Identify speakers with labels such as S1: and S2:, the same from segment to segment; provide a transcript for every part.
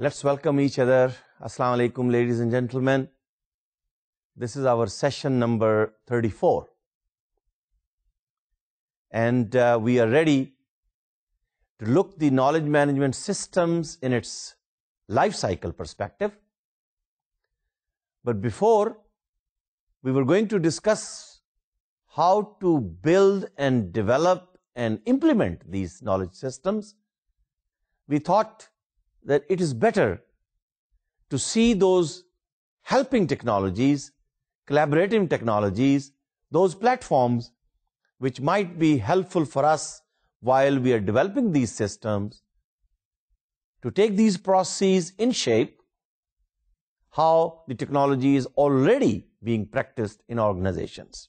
S1: Let's welcome each other. Assalamu alaikum, ladies and gentlemen. This is our session number 34. And we are ready to look the knowledge management systems in its life cycle perspective. But before, we were going to discuss how to build and develop and implement these knowledge systems. We thought that it is better to see those helping technologies, collaborative technologies, those platforms which might be helpful for us while we are developing these systems, to take these processes in shape, how the technology is already being practiced in organizations.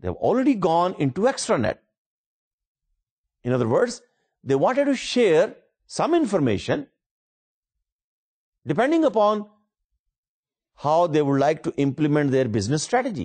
S1: they have already gone into extranet. In other words, they wanted to share some information depending upon how they would like to implement their business strategy.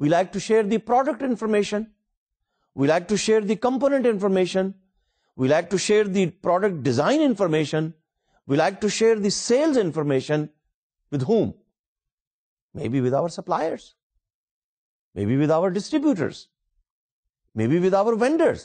S1: we like to share the product information, we like to share the component information, we like to share the product design information, we like to share the sales information. With whom? Maybe with our suppliers, maybe with our distributors, maybe with our vendors.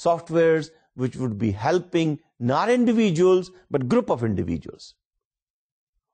S1: softwares which would be helping not individuals but group of individuals.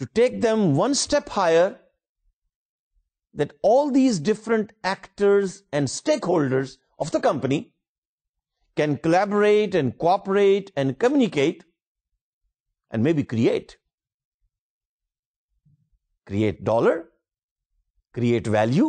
S1: to take them one step higher, that all these different actors and stakeholders of the company can collaborate and cooperate and communicate and maybe create dollar, create value.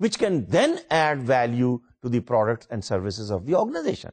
S1: which can then add value to the products and services of the organization.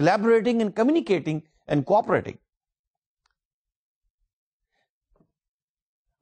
S1: collaborating and communicating and cooperating.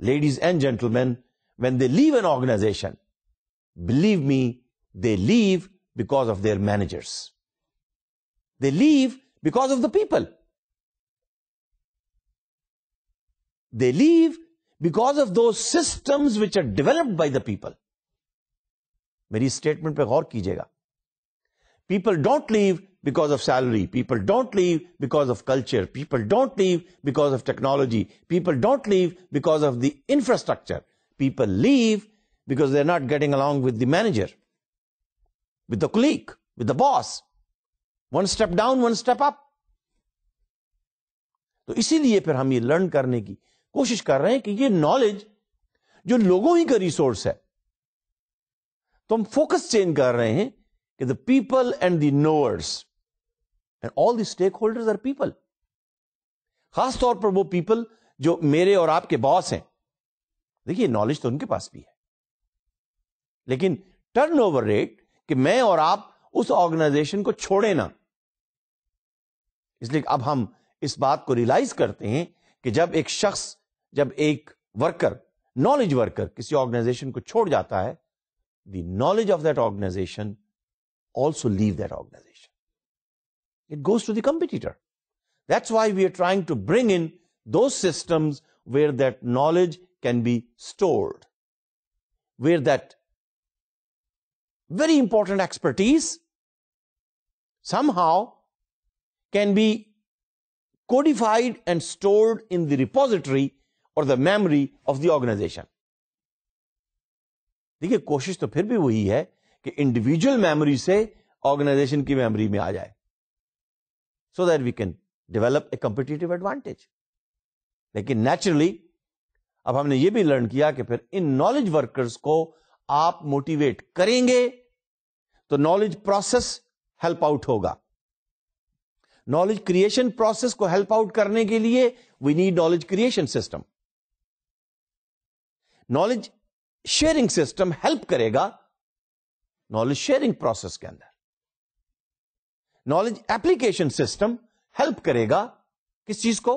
S1: ladies and gentlemen, when they leave an organization, believe me, they leave because of their managers. They leave because of the people. They leave because of those systems which are developed by the people. میری statement پہ غور کیجیے گا. People don't leave because of salary. People don't leave because of culture. People don't leave because of technology. People don't leave because of the infrastructure. People leave because they're not getting along with the manager, with the colleague, with the boss. One step down, one step up. تو اسی لیے پھر ہم یہ learn کرنے کی کوشش کر رہے ہیں کہ یہ نالج جو لوگوں ہی کا ریسورس ہے، تو ہم فوکس چینج کر رہے ہیں کہ the people and the knowers and all the stakeholders are people. خاص طور پر وہ پیپل جو میرے اور آپ کے باس ہیں. دیکھیے نالج تو ان کے پاس بھی ہے، لیکن ٹرن اوور ریٹ کہ میں اور آپ اس آرگنائزیشن کو چھوڑے نا. اس لیے اب ہم اس بات کو ریلائز کرتے ہیں کہ جب ایک شخص، جب ایک ورکر، نالج ورکر کسی آرگنائزیشن کو چھوڑ جاتا ہے، the knowledge of that organization also leave that organization. It goes to the competitor. That's why we are trying to bring in those systems where that knowledge can be stored, where that very important expertise somehow can be codified and stored in the repository or the memory of the organization. دیکھیے کوشش تو پھر بھی وہی ہے کہ individual memory سے organisation کی میموری میں آ جائے، so that we can develop a competitive advantage. لیکن نیچرلی اب ہم نے یہ بھی لرن کیا کہ پھر ان نالج ورکرز کو آپ موٹیویٹ کریں گے تو نالج پروسیس ہیلپ آؤٹ ہوگا. نالج کریشن پروسیس کو ہیلپ آؤٹ کرنے کے لیے we need knowledge creation system. Knowledge sharing system help کرے گا نالج شیئرنگ پروسیس کے اندر. نالج ایپلیکیشن سسٹم ہیلپ کرے گا کس چیز کو؟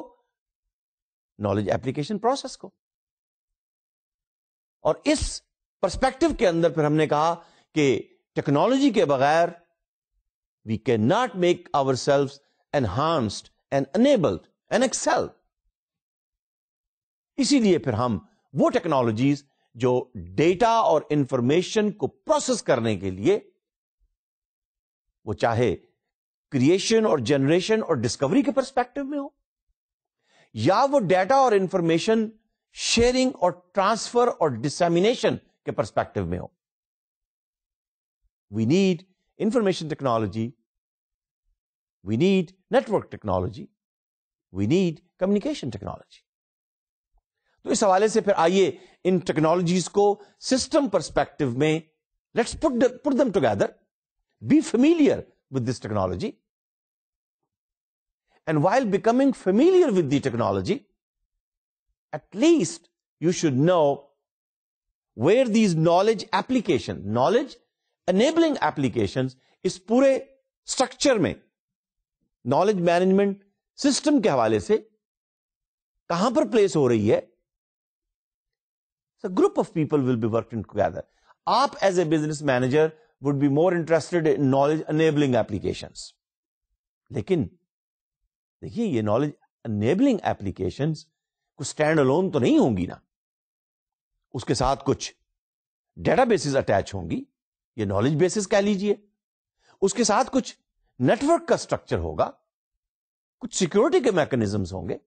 S1: نالج ایپلیکیشن پروسیس کو. اور اس پرسپیکٹو کے اندر پھر ہم نے کہا کہ ٹیکنالوجی کے بغیر we cannot make our self enhanced and enabled and excel. اسی لیے پھر ہم وہ ٹیکنالوجیز جو ڈیٹا اور انفارمیشن کو پروسیس کرنے کے لیے، وہ چاہے کریشن اور جنریشن اور ڈسکوری کے پرسپیکٹو میں ہو، یا وہ ڈیٹا اور انفارمیشن شیئرنگ اور ٹرانسفر اور ڈسیمینیشن کے پرسپیکٹو میں ہو. We need information technology, we need network technology, we need communication technology. تو اس حوالے سے پھر آئیے ان ٹیکنالوجیز کو سسٹم پرسپیکٹو میں let's put them together, be familiar with this technology. And while becoming familiar with the technology, at least you should know where these knowledge application, knowledge enabling applications اس پورے structure میں knowledge management system کے حوالے سے کہاں پر place ہو رہی ہے. A group of people will be working together. آپ as a business manager would be more interested in knowledge enabling applications. لیکن دیکھیے یہ knowledge enabling applications کچھ اسٹینڈ الون تو نہیں ہوں گی نا، اس کے ساتھ کچھ ڈیٹا بیسز اٹیچ ہوں گی، یہ نالج بیسز کہہ لیجئے. اس کے ساتھ کچھ نیٹورک کا اسٹرکچر ہوگا، کچھ سیکورٹی کے میکنزمز ہوں گے،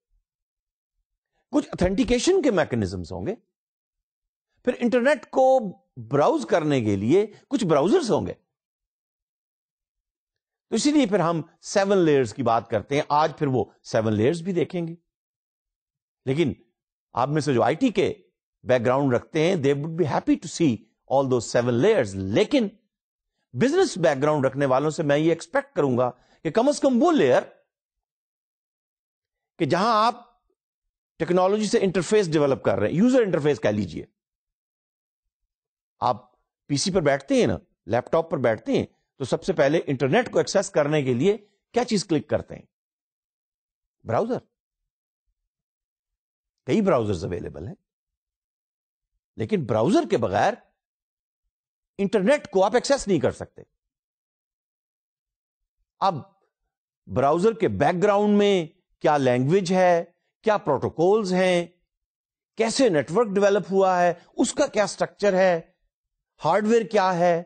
S1: کچھ اتھینٹیکیشن کے میکنزمز ہوں گے، پھر انٹرنیٹ کو براؤز کرنے کے لیے کچھ براؤزرز ہوں گے. تو اسی لیے پھر ہم 7 لیئرز کی بات کرتے ہیں. آج پھر وہ 7 لیئرز بھی دیکھیں گے. لیکن آپ میں سے جو آئی ٹی کے بیک گراؤنڈ رکھتے ہیں they would be happy to see all those 7 layers. لیکن بزنس بیک گراؤنڈ رکھنے والوں سے میں یہ ایکسپیکٹ کروں گا کہ کم از کم وہ لیئر کہ جہاں آپ ٹیکنالوجی سے انٹرفیس ڈیولپ کر رہے ہیں، یوزر انٹرفیس کہہ لیجئے. آپ پی سی پر بیٹھتے ہیں نا، لیپ ٹاپ پر بیٹھتے ہیں، تو سب سے پہلے انٹرنیٹ کو ایکسس کرنے کے لیے کیا چیز کلک کرتے ہیں؟ براؤزر. کئی براؤزرز اویلیبل ہیں، لیکن براؤزر کے بغیر انٹرنیٹ کو آپ ایکسس نہیں کر سکتے. اب براؤزر کے بیک گراؤنڈ میں کیا لینگویج ہے, کیا پروٹوکولز ہیں, کیسے نیٹورک ڈیولپ ہوا ہے, اس کا کیا اسٹرکچر ہے, ہارڈ ویئر کیا ہے,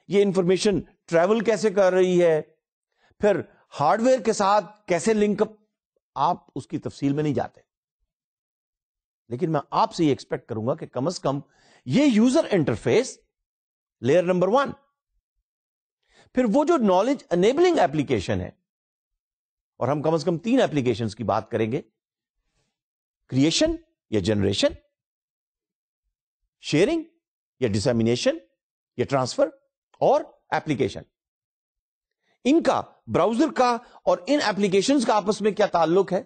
S1: یہ انفارمیشن ٹریول کیسے کر رہی ہے, پھر ہارڈ ویئر کے ساتھ کیسے لنک اپ. آپ اس کی تفصیل میں نہیں جاتے, لیکن میں آپ سے یہ ایکسپیکٹ کروں گا کہ کم از کم یہ یوزر انٹرفیس لیئر نمبر 1. پھر وہ جو نالج انیبلنگ ایپلیکیشن ہے, اور ہم کم از کم 3 ایپلیکیشنز کی بات کریں گے, کریشن یا جنریشن, شیئرنگ یا ڈسیمینیشن یا ٹرانسفر, اور ایپلیکیشن. ان کا براؤزر کا اور ان ایپلیکیشنز کا آپس میں کیا تعلق ہے,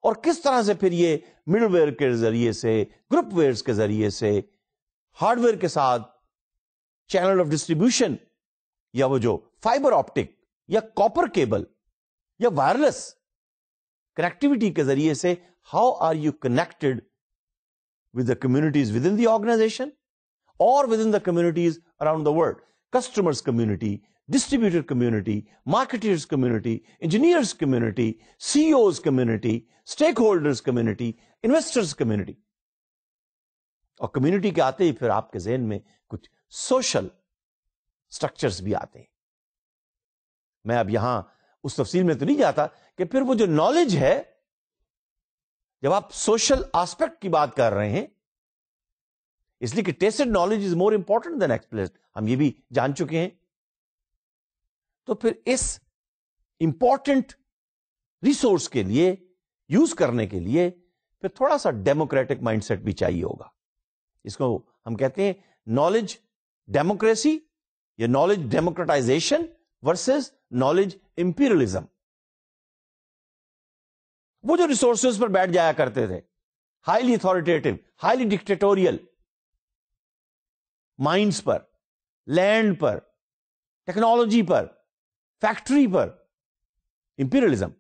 S1: اور کس طرح سے پھر یہ مڈل ویئر کے ذریعے سے, گروپ ویئرز کے ذریعے سے, ہارڈ ویئر کے ساتھ چینل آف ڈسٹریبیوشن, یا وہ جو فائبر آپٹک یا کاپر کیبل یا وائرلیس کنیکٹیوٹی کے ذریعے سے, how are you connected with the communities with in the organisation اور with in the communities around the world, customers community, distributor community, marketers community, engineers community, CEOs community, stakeholders community, investors community. اور community کے آتے ہی پھر آپ کے ذہن میں کچھ سوشل اسٹرکچرز بھی آتے ہیں. میں اب یہاں اس تفصیل میں تو نہیں جاتا کہ پھر وہ جو نالج ہے, جب آپ سوشل آسپیکٹ کی بات کر رہے ہیں, اس لیے کہ tacit knowledge is more important than explicit, ہم یہ بھی جان چکے ہیں. تو پھر اس امپورٹنٹ ریسورس کے لیے, یوز کرنے کے لیے, پھر تھوڑا سا ڈیموکریٹک مائنڈ سیٹ بھی چاہیے ہوگا. اس کو ہم کہتے ہیں نالج ڈیموکریسی یا نالج ڈیموکریٹائزیشن ورسز نالج امپیریلزم. وہ جو ریسورسز پر بیٹھ جایا کرتے تھے, ہائیلی اتھارٹیٹو, ہائیلی ڈکٹیٹوریل, مائنڈز پر, لینڈ پر, ٹیکنالوجی پر, فیکٹری پر, امپیریلزم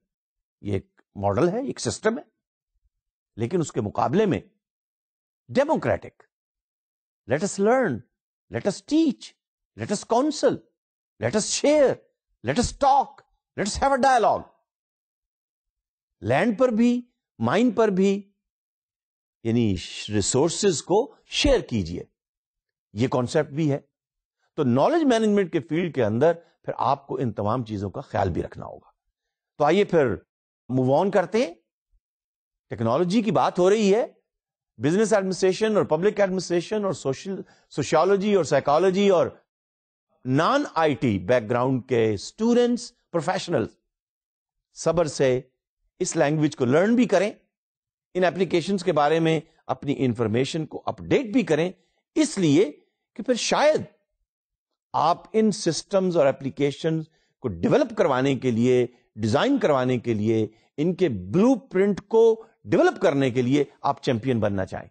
S1: یہ ایک ماڈل ہے, ایک سسٹم ہے. لیکن اس کے مقابلے میں democratic, let us learn, let us teach, let us counsel, let us share, let us talk, let us have a dialogue. Land پر بھی, مائن پر بھی, یعنی ریسورسز کو شیئر کیجئے, یہ کانسیپٹ بھی ہے. تو نالج مینجمنٹ کے فیلڈ کے اندر پھر آپ کو ان تمام چیزوں کا خیال بھی رکھنا ہوگا. تو آئیے پھر موو آن کرتے ہیں. ٹیکنالوجی کی بات ہو رہی ہے, بزنس ایڈمنسٹریشن اور پبلک ایڈمنسٹریشن اور سوشیالوجی اور سائیکالوجی اور naan I T back ground کے اسٹوڈنٹس, پروفیشنل صبر سے اس لینگویج کو لرن بھی کریں, ان ایپلیکیشنز کے بارے میں اپنی انفارمیشن کو اپ ڈیٹ بھی کریں, اس لیے کہ پھر شاید آپ ان سسٹمز اور ایپلیکیشنز کو ڈیولپ کروانے کے لیے, ڈیزائن کروانے کے لیے, ان کے بلو پرنٹ کو ڈیولپ کرنے کے لیے آپ چیمپئن بننا چاہیں.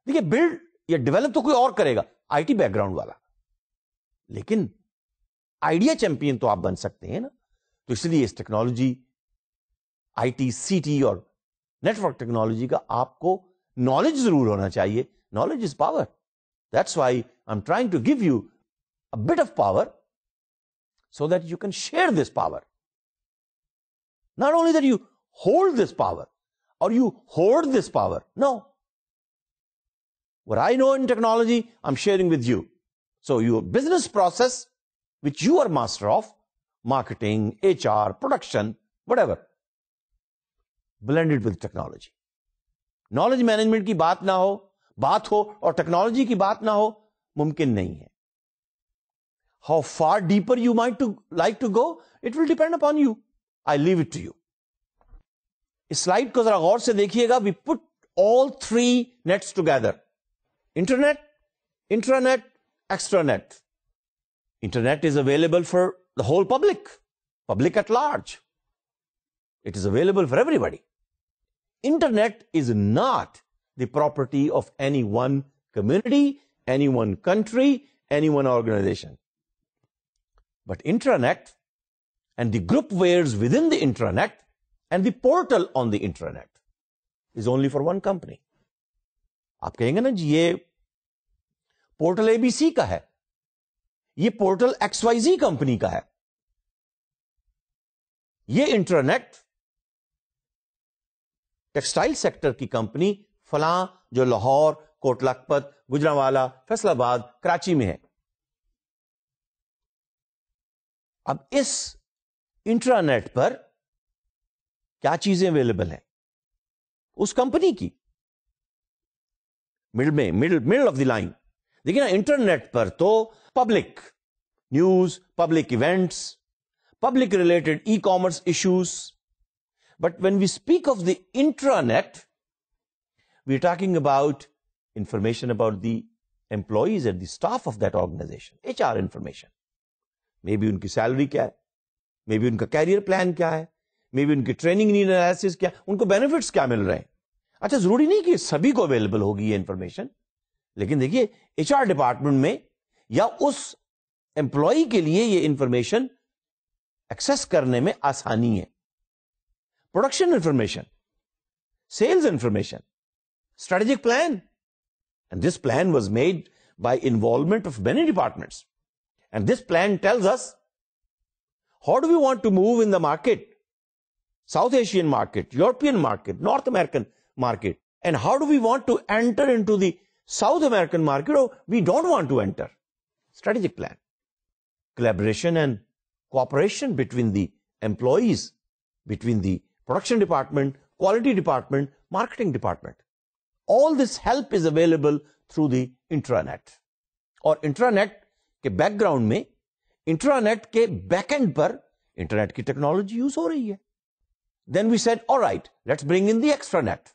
S1: دیکھیے, بلڈ یا ڈیولپ تو کوئی اور کرے گا, آئی ٹی بیک گراؤنڈ والا, لیکن آئیڈیا چیمپئن تو آپ بن سکتے ہیں نا. تو اس لیے اس technology, I T, C T اور نیٹورک ٹیکنالوجی کا آپ کو نالج ضرور ہونا چاہیے. Knowledge is power. That's why I'm trying to give you a bit of power so that you can share this power. Not only that you hold this power or you hoard this power. No. What I know in technology, I'm sharing with you. So your business process, which you are master of, marketing, HR, production, whatever, blend it with technology. Knowledge management کی بات نہ ہو, بات ہو اور technology کی بات نہ ہو, ممکن نہیں ہے. How far deeper you might like to go, it will depend upon you. I leave it to you. اس سلائیڈ کو ذرا غور سے دیکھیے گا. We put all 3 nets together. Internet, intranet, extranet. Internet is available for the whole public at large. It is available for everybody. Internet is not the property of any one community, any one country, any one organization. But intranet and the groupwares within the intranet and the portal on the intranet is only for one company. آپ کہیں گے نا جی یہ portal اے B C کا ہے, یہ portal x y z company کا ہے. یہ انٹرنیٹ ٹیکسٹائل سیکٹر کی کمپنی فلاں جو لاہور، کوٹ لکھپت، گجرانوالہ، فیصل آباد، کراچی میں ہے. اب اس انٹرانیٹ پر کیا چیزیں اویلیبل ہیں اس کمپنی کی مڈل آف دی لائن. دیکھیے نا، انٹرنیٹ پر تو public news, public events, public related e commerce issues. But when we speak of the intranet we are talking about information about the employees and the staff of that organization, HR information. Maybe ان کی salary کیا ہے، may be in کا career plan کیا ہے، may be in کی training need analysis کیا، ان کو benefits کیا مل رہے ہیں. اچھا، ضروری نہیں کہ سبھی کو اویلیبل ہوگی یہ انفارمیشن، لیکن دیکھیے ایچ آر ڈپارٹمنٹ میں یا اس امپلائی کے لیے یہ انفارمیشن ایکسس کرنے میں آسانی ہے. Production information, sales information, strategic plan. And this plan was made by involvement of many departments. And this plan tells us how do we want to move in the market, South Asian market, European market, North American market, and how do we want to enter into the South American market or we don't want to enter. Strategic plan. Collaboration and cooperation between the employees, between the production department, quality department, marketing department. All this help is available through the intranet. اور intranet کے back ground میں، intranet کے back and per internet کی technology use ہو رہی ہے. Then we said, all right, let's bring in the extranet.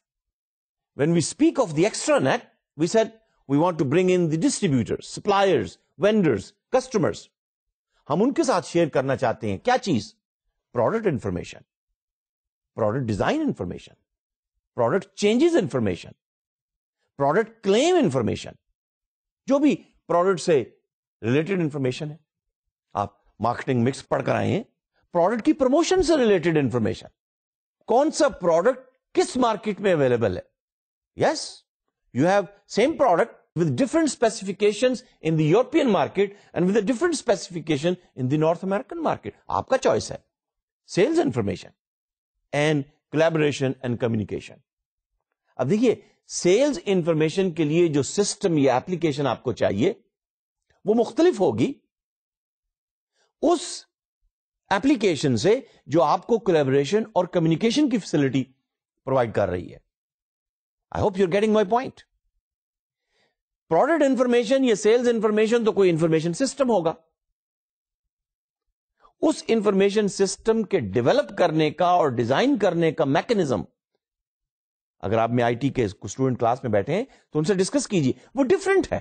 S1: When we speak of the extranet, we said we want to bring in the distributors, suppliers, vendors, customers. ہم ان کے ساتھ share کرنا چاہتے ہیں کیا چیز؟ Product information, product design information, product changes information, product claim information, جو بھی پروڈکٹ سے ریلیٹڈ انفارمیشن ہے. آپ مارکیٹنگ مکس پڑھ کر آئے ہیں، پروڈکٹ کی پروموشن سے ریلیٹڈ انفارمیشن، کون سا پروڈکٹ کس مارکیٹ میں اویلیبل ہے. Yes, you have same product with different specifications in the European market and with a different specification in the North American market. آپ کا چوائس ہے. Sales information and collaboration and communication. اب دیکھیے، sales information کے لیے جو system یا application آپ کو چاہیے وہ مختلف ہوگی اس ایپلیکیشن سے جو آپ کو کولیبریشن اور کمیونیکیشن کی فیسلٹی پرووائڈ کر رہی ہے. I hope you are getting my point. Product information یا سیلز انفارمیشن تو کوئی انفارمیشن سسٹم ہوگا. اس انفارمیشن سسٹم کے ڈیولپ کرنے کا اور ڈیزائن کرنے کا میکنزم، اگر آپ میں آئی ٹی کے اسٹوڈنٹ کلاس میں بیٹھے ہیں تو ان سے ڈسکس کیجیے، وہ ڈفرنٹ ہے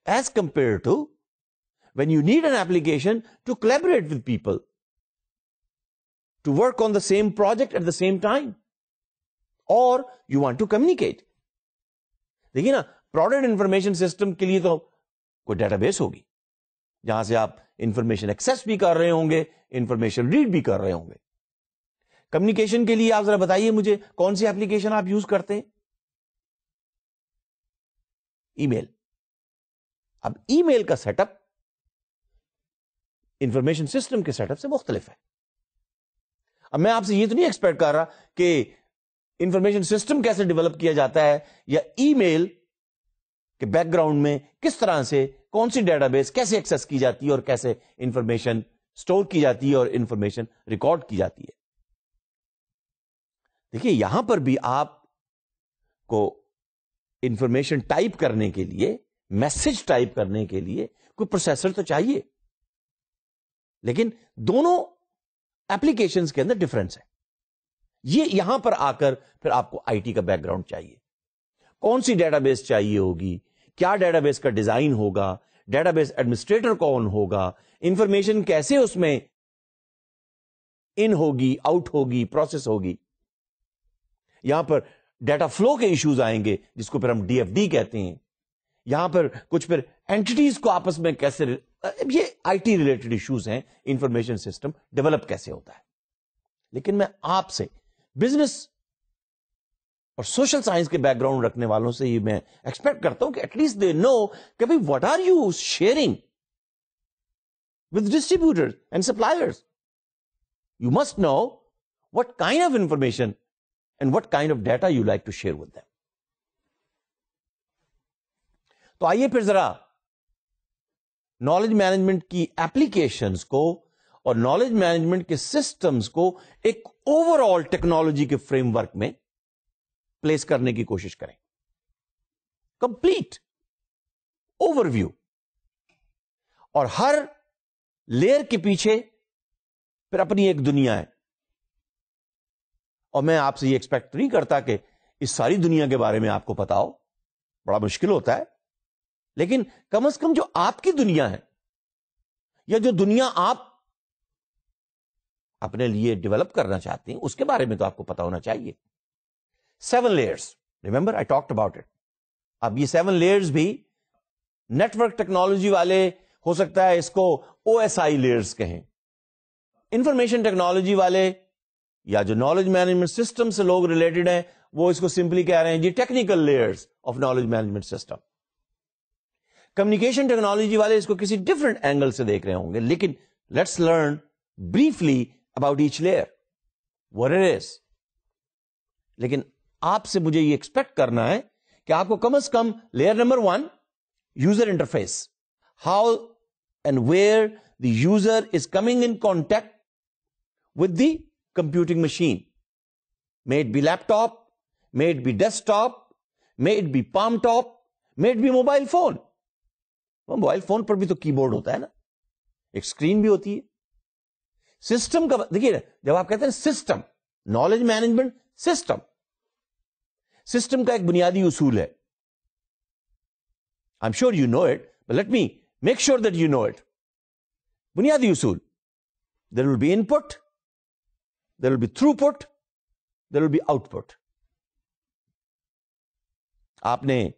S1: as compare to when you need an application to collaborate with people to work on the same project at the same time اور یو وانٹ ٹو کمیونیکیٹ. دیکھیے نا، پروڈکٹ انفارمیشن سسٹم کے لیے تو کوئی ڈیٹا بیس ہوگی جہاں سے آپ انفارمیشن ایکسس بھی کر رہے ہوں گے، انفارمیشن ریڈ بھی کر رہے ہوں گے. کمیونیکیشن کے لیے آپ ذرا بتائیے مجھے کون سی ایپلیکیشن آپ یوز کرتے ہیں؟ ای میل. اب ای میل کا سیٹ اپ انفارمیشن سسٹم کے سیٹ اپ سے مختلف ہے. اب میں آپ سے یہ تو نہیں ایکسپیکٹ کر رہا کہ انفارمیشن سسٹم کیسے ڈیولپ کیا جاتا ہے یا ای میل کہ بیک گراؤنڈ میں کس طرح سے کون سی ڈیٹا بیس کیسے ایکسس کی جاتی ہے اور کیسے انفارمیشن سٹور کی جاتی ہے اور انفارمیشن ریکارڈ کی جاتی ہے. دیکھیے، یہاں پر بھی آپ کو انفارمیشن ٹائپ کرنے کے لیے، میسج ٹائپ کرنے کے لیے کوئی پروسیسر تو چاہیے، لیکن دونوں ایپلیکیشنز کے اندر ڈفرنس ہے. یہ یہاں پر آ کر پھر آپ کو آئی ٹی کا بیک گراؤنڈ چاہیے. کون سی ڈیٹا بیس چاہیے ہوگی، کیا ڈیٹا بیس کا ڈیزائن ہوگا، ڈیٹا بیس ایڈمنسٹریٹر کون ہوگا، انفارمیشن کیسے اس میں ان ہوگی، آؤٹ ہوگی، پروسیس ہوگی. یہاں پر ڈیٹا فلو کے ایشوز آئیں گے جس کو پھر ہم ڈی ایف ڈی کہتے ہیں. یہاں پر کچھ پھر اینٹیز کو آپس میں کیسے، یہ آئی ٹی ریلیٹڈ ایشوز ہیں. انفارمیشن سسٹم ڈیولپ کیسے ہوتا ہے. لیکن میں آپ سے بزنس اور سوشل سائنس کے بیک گراؤنڈ رکھنے والوں سے یہ میں ایکسپیکٹ کرتا ہوں کہ ایٹ لیسٹ دے نو کہ بھائی what are you sharing with distributors and suppliers. You must know what kind of information and what kind of data you like to share with them. تو آئیے پھر ذرا knowledge management کی applications کو اور knowledge management کے systems کو ایک اوور آل ٹیکنالوجی کے فریم ورک میں پلیس کرنے کی کوشش کریں. Complete overview. اور ہر لیئر کے پیچھے پھر اپنی ایک دنیا ہے. اور میں آپ سے یہ ایکسپیکٹ نہیں کرتا کہ اس ساری دنیا کے بارے میں آپ کو پتا ہو, بڑا مشکل ہوتا ہے. لیکن کم از کم جو آپ کی دنیا ہے یا جو دنیا آپ اپنے لیے ڈیولپ کرنا چاہتے ہیں اس کے بارے میں تو آپ کو پتا ہونا چاہیے. 7 layers. Remember I talked about it. اب یہ 7 layers بھی نیٹورک ٹیکنالوجی والے ہو سکتا ہے اس کو OSI لیئرز کہیں, انفارمیشن ٹیکنالوجی والے یا جو نالج مینجمنٹ سسٹم سے لوگ ریلیٹڈ ہیں وہ اس کو سمپلی کہہ رہے ہیں جی technical layers of knowledge management system. Communication technology والے اس کو کسی ڈفرنٹ اینگل سے دیکھ رہے ہوں گے. لیکن let's learn briefly about each layer what it is. لیکن آپ سے مجھے یہ ایکسپیکٹ کرنا ہے کہ آپ کو کم از کم layer number 1 user interface, how and where the user is coming in contact with the computing machine, may it be laptop, may it be desktop, may it be palm top, may it be mobile phone. Mobile phone پر بھی تو کی board ہوتا ہے نا, ایک screen بھی ہوتی ہے. سسٹم کا دیکھیے جب آپ کہتے ہیں system, knowledge management system, system کا ایک بنیادی اصول ہے. I'm sure you know it, but let me make sure that you know it. بنیادی اصول, there will be input, there will be throughput, there will be output. آپ نے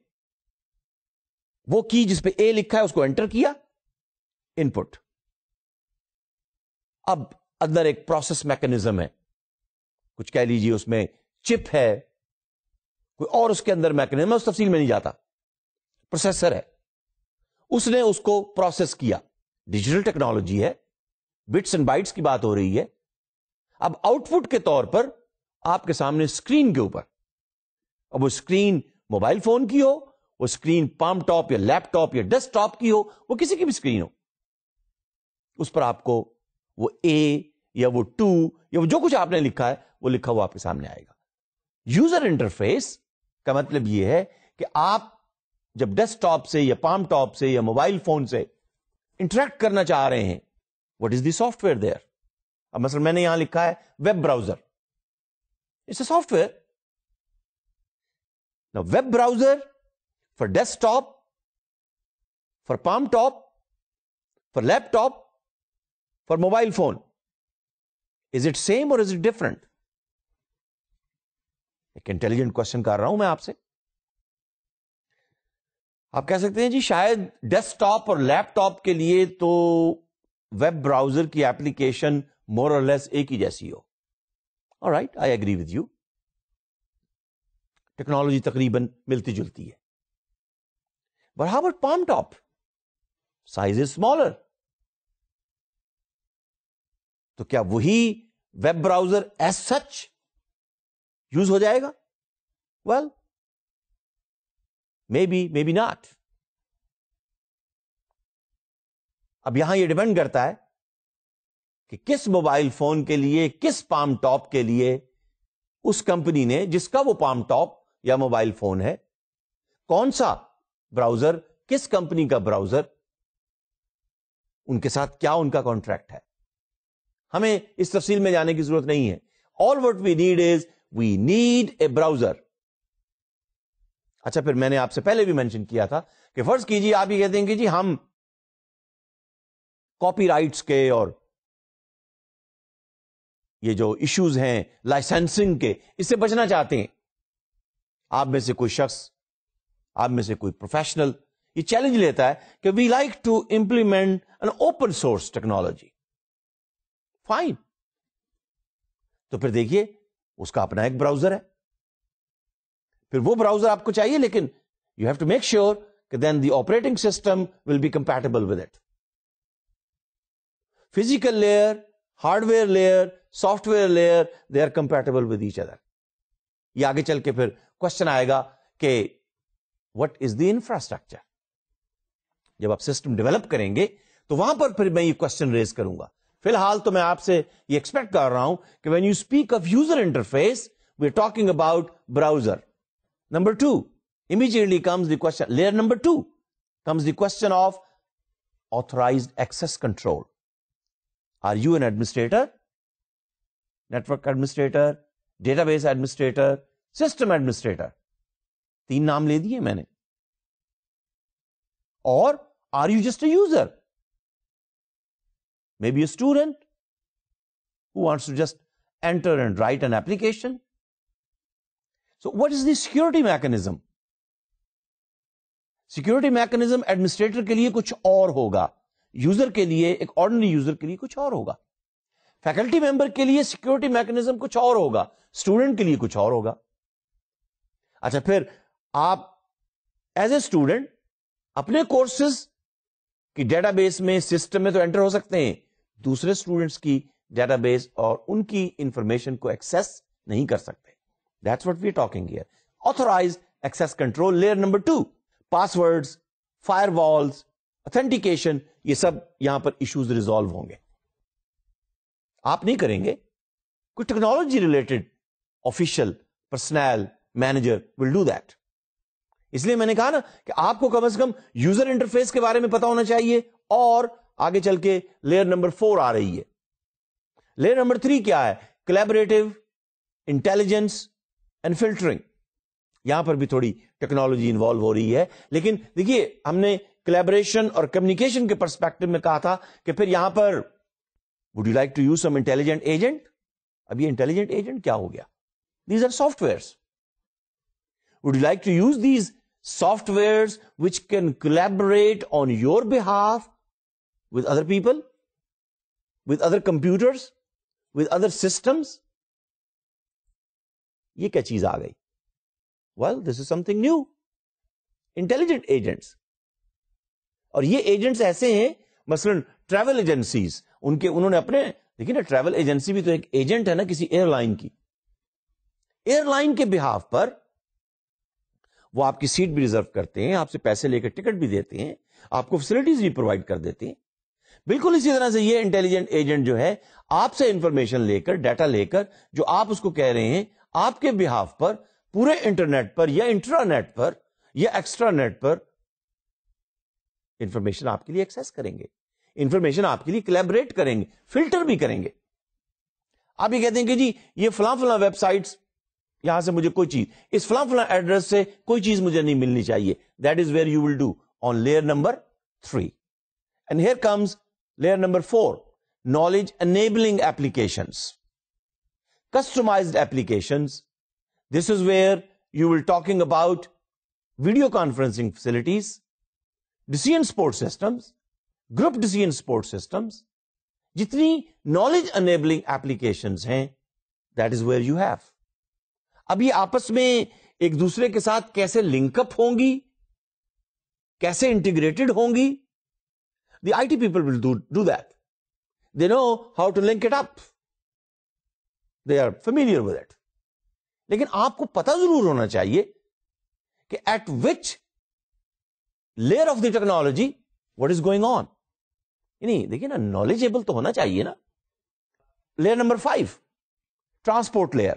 S1: وہ کی جس پہ اے لکھا ہے اس کو انٹر کیا, ان پٹ. اب اندر ایک پروسیس میکنزم ہے, کچھ کہہ لیجیے اس میں چپ ہے, کوئی اور اس کے اندر میکنزم ہے, اس تفصیل میں نہیں جاتا. پروسیسر ہے, اس نے اس کو پروسیس کیا. ڈیجیٹل ٹیکنالوجی ہے, بٹس اینڈ بائٹس کی بات ہو رہی ہے. اب آؤٹ پٹ کے طور پر آپ کے سامنے اسکرین کے اوپر, اب وہ اسکرین موبائل فون کی ہو, وہ اسکرین پام ٹاپ یا لیپ ٹاپ یا ڈیسک ٹاپ کی ہو, وہ کسی کی بھی اسکرین ہو, اس پر آپ کو وہ اے یا وہ 2 یا وہ جو کچھ آپ نے لکھا ہے وہ لکھا ہوا آپ کے سامنے آئے گا. یوزر انٹرفیس کا مطلب یہ ہے کہ آپ جب ڈیسک ٹاپ سے یا پام ٹاپ سے یا موبائل فون سے انٹریکٹ کرنا چاہ رہے ہیں, what is the software there. اب مثلا میں نے یہاں لکھا ہے web browser, it's a software. Web browser for desktop, for palm top, for laptop, for mobile phone. Is it same or is it different? ایک intelligent question کر رہا ہوں میں آپ سے. آپ کہہ سکتے ہیں جی شاید ڈیسک ٹاپ اور لیپ ٹاپ کے لیے تو ویب براؤزر کی ایپلیکیشن مور اور لیس ایک ہی جیسی ہو. Alright, I agree with you. Technology تقریباً ملتی جلتی ہے. But how about palm top? Size is smaller. تو کیا وہی web browser as such use ہو جائے گا؟ Well, maybe not. اب یہاں یہ ڈیپینڈ کرتا ہے کہ کس موبائل فون کے لیے, کس پام ٹاپ کے لیے اس کمپنی نے جس کا وہ پام ٹاپ یا موبائل فون ہے, کون سا براؤزر, کس کمپنی کا براؤزر, ان کے ساتھ کیا ان کا کانٹریکٹ ہے. ہمیں اس تفصیل میں جانے کی ضرورت نہیں ہے. All what we need is we need a browser. اچھا, پھر میں نے آپ سے پہلے بھی مینشن کیا تھا کہ فرض کیجیے آپ یہ کہتے ہیں کہ جی ہم کاپی رائٹس کے اور یہ جو ایشوز ہیں لائسنسنگ کے, اس سے بچنا چاہتے ہیں. آپ میں سے کوئی شخص, آپ میں سے کوئی پروفیشنل یہ چیلنج لیتا ہے کہ we like to implement an open source technology. Fine, تو پھر دیکھیے اس کا اپنا ایک براؤزر ہے, پھر وہ براؤزر آپ کو چاہیے, لیکن you have to make sure کہ then the operating system will be compatible with it. Physical layer, hardware layer, software layer, they are compatible with each other. یہ آگے چل کے پھر کوشچن آئے گا کہ what is the infrastructure. جب آپ سسٹم ڈیولپ کریں گے تو وہاں پر پھر میں یہ کوشچن ریز کروں گا. فی الحال تو میں آپ سے یہ ایکسپیکٹ کر رہا ہوں کہ when you speak of user interface, we're talking about browser. Number 2, immediately comes the question, layer number 2 comes the question of authorized access control. Are you an administrator, network administrator, database administrator, system administrator? 3 نام لے دیے میں نے. Or are you just a user? Maybe a student who wants to just enter and write an application. So what is the security mechanism? Security mechanism administrator کے لیے کچھ اور ہوگا, یوزر کے لیے, ایک آرڈنری یوزر کے لیے کچھ اور ہوگا. فیکلٹی ممبر کے لیے سیکورٹی میکنزم کچھ اور ہوگا, اسٹوڈنٹ کے لیے کچھ اور ہوگا. اچھا, پھر آپ ایز اے اسٹوڈنٹ اپنے کورسز کی ڈیٹا بیس میں, سسٹم میں تو انٹر ہو سکتے ہیں, دوسرے اسٹوڈنٹس کی ڈیٹا بیس اور ان کی انفارمیشن کو ایکسس نہیں کر سکتے. That's what we're talking here. Authorized access control, layer number 2. Passwords, firewalls, authentication, یہ سب یہاں پر ایشوز ریزالو ہوں گے. آپ نہیں کریں گے, کوئی technology related official personal manager will do that. اس لیے میں نے کہا نا کہ آپ کو کم از کم یوزر انٹرفیس کے بارے میں پتا ہونا چاہیے, اور آگے چل کے لیئر نمبر 4 آ رہی ہے. لیئر نمبر 3 کیا ہے؟ Collaborative intelligence and filtering. یہاں پر بھی تھوڑی ٹیکنالوجی انوالو ہو رہی ہے, لیکن دیکھیے ہم نے کولیبریشن اور کمیونیکیشن کے پرسپیکٹو میں کہا تھا کہ پھر یہاں پر would you like to use some intelligent agent. اب یہ انٹیلیجنٹ ایجنٹ کیا ہو گیا؟ These are softwares. Would you like to use these softwares which can collaborate on your behalf with other people, with other computers, with other systems. یہ کیا چیز آ گئی؟ Well this is something new, intelligent agents. اور یہ agents ایسے ہیں, مثلا ٹریول ایجنسیز, انہوں نے اپنے, دیکھیے نا, ٹریول ایجنسی بھی تو ایک ایجنٹ ہے نا کسی ایئر لائن کی. ایئر لائن کے بہاف پر وہ آپ کی سیٹ بھی ریزرو کرتے ہیں, آپ سے پیسے لے کر ٹکٹ بھی دیتے ہیں, آپ کو فیسلٹیز بھی پرووائڈ کر دیتے ہیں. بالکل اسی طرح سے یہ انٹیلیجنٹ ایجنٹ جو ہے آپ سے انفارمیشن لے کر, ڈیٹا لے کر, جو آپ اس کو کہہ رہے ہیں, آپ کے بہاف پر پورے انٹرنیٹ پر یا انٹرا نیٹ پر یا ایکسٹرا نیٹ پر انفارمیشن آپ کے لیے ایکسس کریں گے, انفارمیشن آپ کے لیے کولیبریٹ کریں گے, فلٹر بھی کریں گے. آپ یہ کہتے ہیں کہ جی یہ فلاں فلاں ویب سائٹس, یہاں سے مجھے کوئی چیز, اس فلاں فلاں ایڈریس سے کوئی چیز مجھے نہیں ملنی چاہیے. That is where you will do on layer number 3. And here comes layer number 4, knowledge enabling applications, customized applications. This is where you will talking about video conferencing facilities, decision support systems, group decision support systems. جتنی knowledge enabling applications ہیں, that is where you have. اب یہ آپس میں ایک دوسرے کے ساتھ کیسے لنک اپ ہوں گی, کیسے انٹیگریٹڈ ہوں گی, the IT people will do that. They know how to link it up. They are familiar with it. لیکن آپ کو پتا ضرور ہونا چاہیے کہ at which layer of the technology what is going on. نہیں دیکھیے نا, knowledgeable تو ہونا چاہیے نا. Layer number 5, transport layer.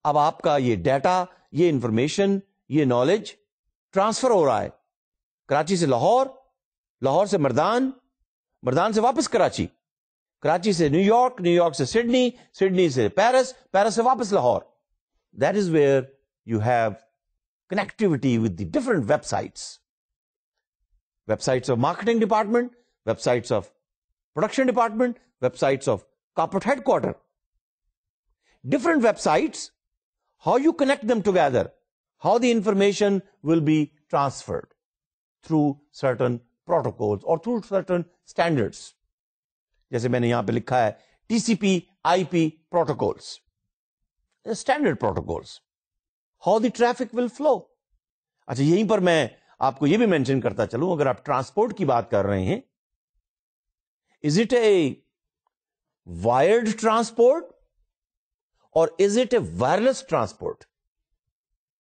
S1: اب آپ کا یہ ڈیٹا, یہ انفارمیشن, یہ نالج ٹرانسفر ہو رہا ہے کراچی سے لاہور, لاہور سے مردان, مردان سے واپس کراچی, کراچی سے نیو یارک, نیو یارک سے سڈنی, سڈنی سے پیرس, پیرس سے واپس Lahore. That is where you have connectivity with the different websites. Websites of marketing department, websites of production department, websites of corporate headquarters. Different websites, how you connect them together, how the information will be transferred through certain protocols or through certain standards. جیسے میں نے یہاں پہ لکھا ہے TCP IP protocols, standard protocols, how the traffic will flow. اچھا, یہیں پر میں آپ کو یہ بھی مینشن کرتا چلوں, اگر آپ ٹرانسپورٹ کی بات کر رہے ہیں, is it a wired transport or is it a wireless transport?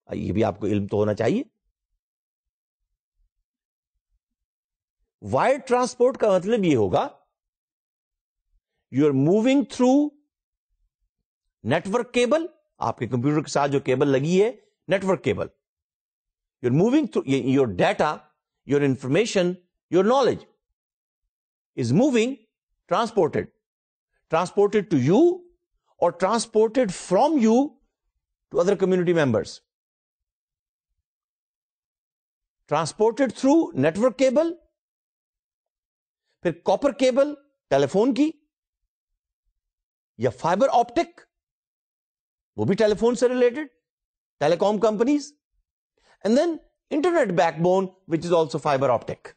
S1: یہ بھی آپ کو علم تو ہونا چاہیے. وائرڈ ٹرانسپورٹ کا مطلب یہ ہوگا you are moving through network cable. آپ کے کمپیوٹر کے ساتھ جو کیبل لگی ہے network cable, you are moving through your data, your information, your knowledge is moving, transported to you اور transported from you to other community members. Transported through network cable, پھر copper cable telephone کی, یا fibre optic وہ بھی telephone سے related, telecom companies, and then internet back bone which is also fibre optic.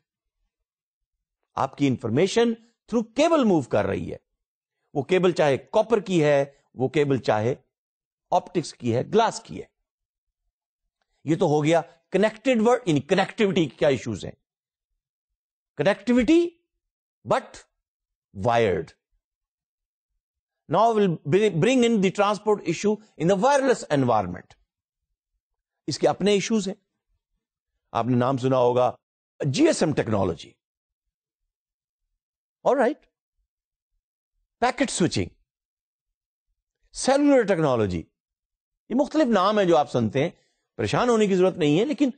S1: آپ کی information through cable move کر رہی ہے. وہ کیبل چاہے کاپر کی ہے, وہ کیبل چاہے آپٹکس کی ہے, گلاس کی ہے. یہ تو ہو گیا کنیکٹڈ ورڈ. یعنی کنیکٹیوٹی کیا ایشوز ہیں؟ Connectivity but wired. Now we'll bring in the transport issue in the wireless environment. اس کے اپنے ایشوز ہیں. آپ نے نام سنا ہوگا G S M technology. Alright. Packet switching, cellular technology, یہ مختلف نام ہیں جو آپ سنتے ہیں. پریشان ہونے کی ضرورت نہیں ہے, لیکن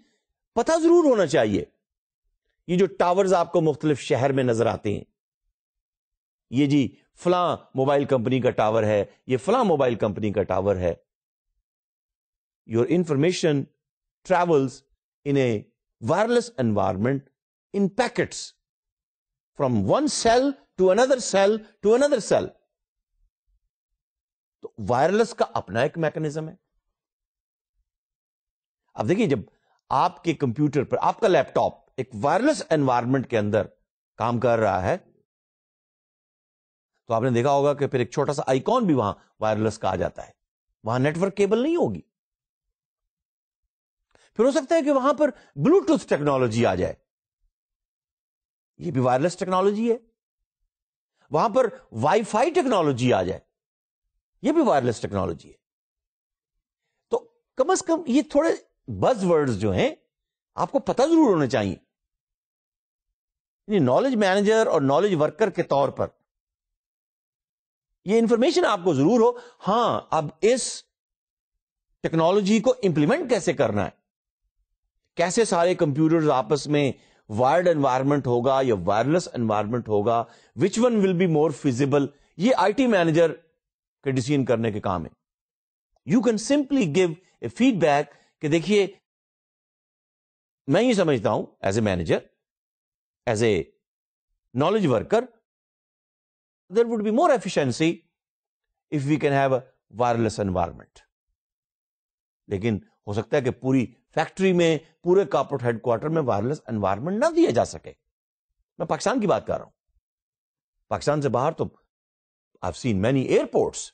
S1: پتہ ضرور ہونا چاہیے. یہ جو ٹاورز آپ کو مختلف شہر میں نظر آتے ہیں, یہ جی فلاں موبائل کمپنی کا ٹاور ہے, یہ فلاں موبائل کمپنی کا ٹاور ہے. Your information travels in a wireless environment in packets from one cell to another cell to another cell. تو وائرلیس کا اپنا ایک میکانزم ہے. اب دیکھیے, جب آپ کے کمپیوٹر پر آپ کا لیپ ٹاپ ایک وائرلیس انوائرمنٹ کے اندر کام کر رہا ہے, تو آپ نے دیکھا ہوگا کہ پھر ایک چھوٹا سا آئیکن بھی وہاں وائرلیس کا آ جاتا ہے. وہاں نیٹورک کیبل نہیں ہوگی. پھر ہو سکتا ہے کہ وہاں پر بلوٹوتھ ٹیکنالوجی آ جائے, یہ بھی وائرلیس ٹیکنالوجی ہے. وہاں پر وائی فائی ٹیکنالوجی آ جائے, یہ بھی وائرلیس ٹیکنالوجی ہے. تو کم از کم یہ تھوڑے بز ورڈز جو ہیں آپ کو پتہ ضرور ہونے چاہیے. نالج مینیجر اور نالج ورکر کے طور پر یہ انفارمیشن آپ کو ضرور ہو. ہاں, اب اس ٹیکنالوجی کو امپلیمنٹ کیسے کرنا ہے, کیسے سارے کمپیوٹرز آپس میں وائرڈ انوائرمنٹ ہوگا یا وائرلیس انوائرمنٹ ہوگا, which one will be more feasible, یہ آئی ٹی مینیجر کے ڈیسیژن کرنے کے کام ہے. You can simply give a feedback کہ دیکھیے میں یہ سمجھتا ہوں as a manager, as a knowledge worker, there would be more efficiency if we can have a wireless environment. لیکن ہو سکتا ہے کہ پوری فیکٹری میں, پورے کارپوریٹ ہیڈ کوارٹر میں وائرلیس انوائرمنٹ نہ دیا جا سکے. میں پاکستان کی بات کر رہا ہوں. پاکستان سے باہر تو I've seen many airports.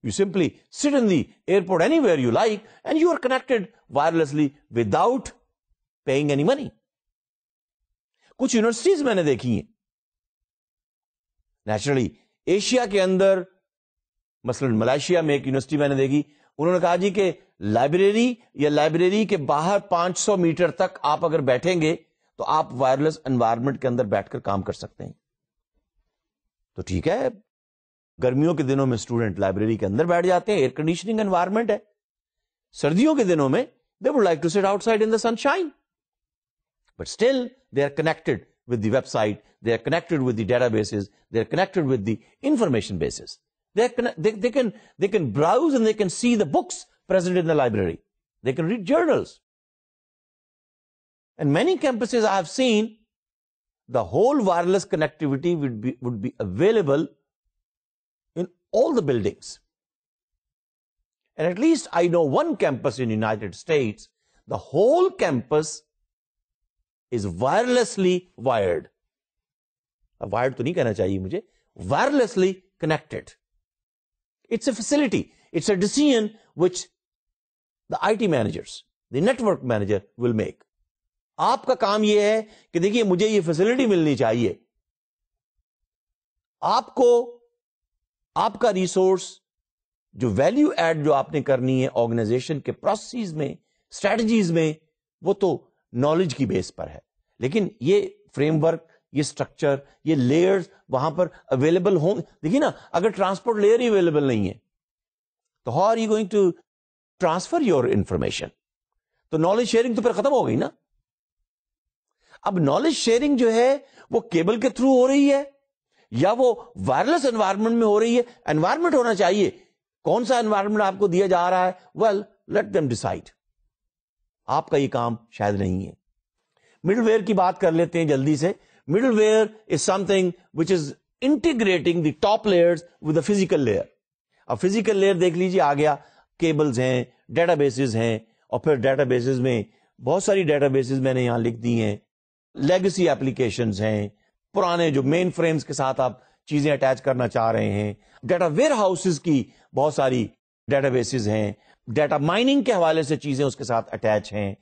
S1: You simply sit in the airport anywhere you like and you are connected wirelessly without paying any money. کچھ یونیورسٹیز میں نے دیکھی ہیں نیچرلی ایشیا کے اندر, مثلا ملائیشیا میں ایک یونیورسٹی میں نے دیکھی, انہوں نے کہا جی کہ لائبریری یا لائبریری کے باہر 500 میٹر تک آپ اگر بیٹھیں گے تو آپ وائرلیس انوائرمنٹ کے اندر بیٹھ کر کام کر سکتے ہیں. تو ٹھیک ہے, گرمیوں کے دنوں میں اسٹوڈنٹ لائبریری کے اندر بیٹھ جاتے ہیں, ایئر کنڈیشننگ انوائرمنٹ ہے. سردیوں کے دنوں میں they would like to sit outside in the sunshine. But still they are connected with the website, they are connected with the databases, they are connected with the information bases. They can browse and they can see the books present in the library. They can read journals. And many campuses I have seen, the whole wireless connectivity would be available in all the buildings. And at least I know one campus in United States, the whole campus is wirelessly wired. Wired تو نہیں کہنا چاہیے مجھے, wirelessly connected. It's a facility. It's a decision which the IT managers, the network manager will make. آپ کا کام یہ ہے کہ دیکھیے مجھے یہ فیسلٹی ملنی چاہیے. آپ کو آپ کا ریسورس جو ویلیو ایڈ جو آپ نے کرنی ہے آرگنائزیشن کے پروسیس میں، اسٹریٹجیز میں، وہ تو نالج کی بیس پر ہے. لیکن یہ فریم ورک، یہ اسٹرکچر، یہ لیئرز وہاں پر اویلیبل ہوں. دیکھیے نا، اگر ٹرانسپورٹ لیئر ہی اویلیبل نہیں ہے تو how are you going to transfer your information? تو نالج شیئرنگ تو پھر ختم ہو گئی نا. اب نالج شیئرنگ جو ہے وہ کیبل کے تھرو ہو رہی ہے یا وہ وائرلیس انوائرمنٹ میں ہو رہی ہے؟ انوائرمنٹ ہونا چاہیے. کون سا انوائرمنٹ آپ کو دیا جا رہا ہے؟ Well let them decide. آپ کا یہ کام شاید نہیں ہے. مڈل ویئر کی بات کر لیتے ہیں جلدی سے. Middle where is some thing which is integrating the top layers with the physical layer. اب فزیکل لیئر دیکھ لیجیے آ گیا، کیبلز ہیں، ڈیٹا بیسز ہیں، اور پھر ڈیٹا بیسز میں بہت ساری ڈیٹا بیسز میں نے یہاں لکھ دی ہیں. لیگسی ایپلیکیشنز ہیں، پرانے جو مین فریمز کے ساتھ آپ چیزیں اٹیچ کرنا چاہ رہے ہیں. ڈیٹا ویئر ہاؤسز کی بہت ساری ڈیٹا بیسز ہیں. ڈیٹا مائننگ کے حوالے سے چیزیں اس کے ساتھ اٹیچ ہیں.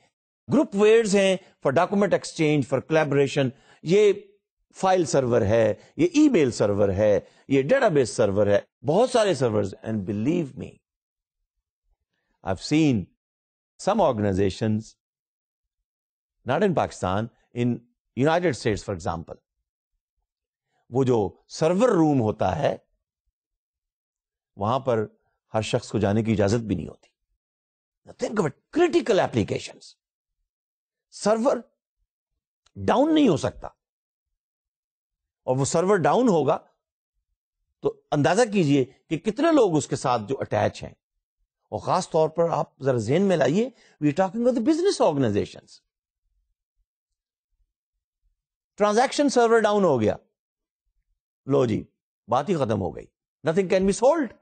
S1: گروپ ویئرز ہیں for document exchange, for collaboration. یہ فائل سرور ہے، یہ ای میل سرور ہے، یہ ڈیٹا بیس سرور ہے، بہت سارے servers. And believe me, I have seen some organizations not in Pakistan, in United States for example, وہ جو سرور روم ہوتا ہے وہاں پر ہر شخص کو جانے کی اجازت بھی نہیں ہوتی. Think of it, critical applications. Server down نہیں ہو سکتا، اور وہ سرور ڈاؤن ہوگا تو اندازہ کیجئے کہ کتنے لوگ اس کے ساتھ جو اٹیچ ہیں. اور خاص طور پر آپ ذرا ذہن میں لائیے، we are talking about the business organisations. Transaction server down ہو گیا، لو جی بات ہی ختم ہو گئی. Nothing can be sold.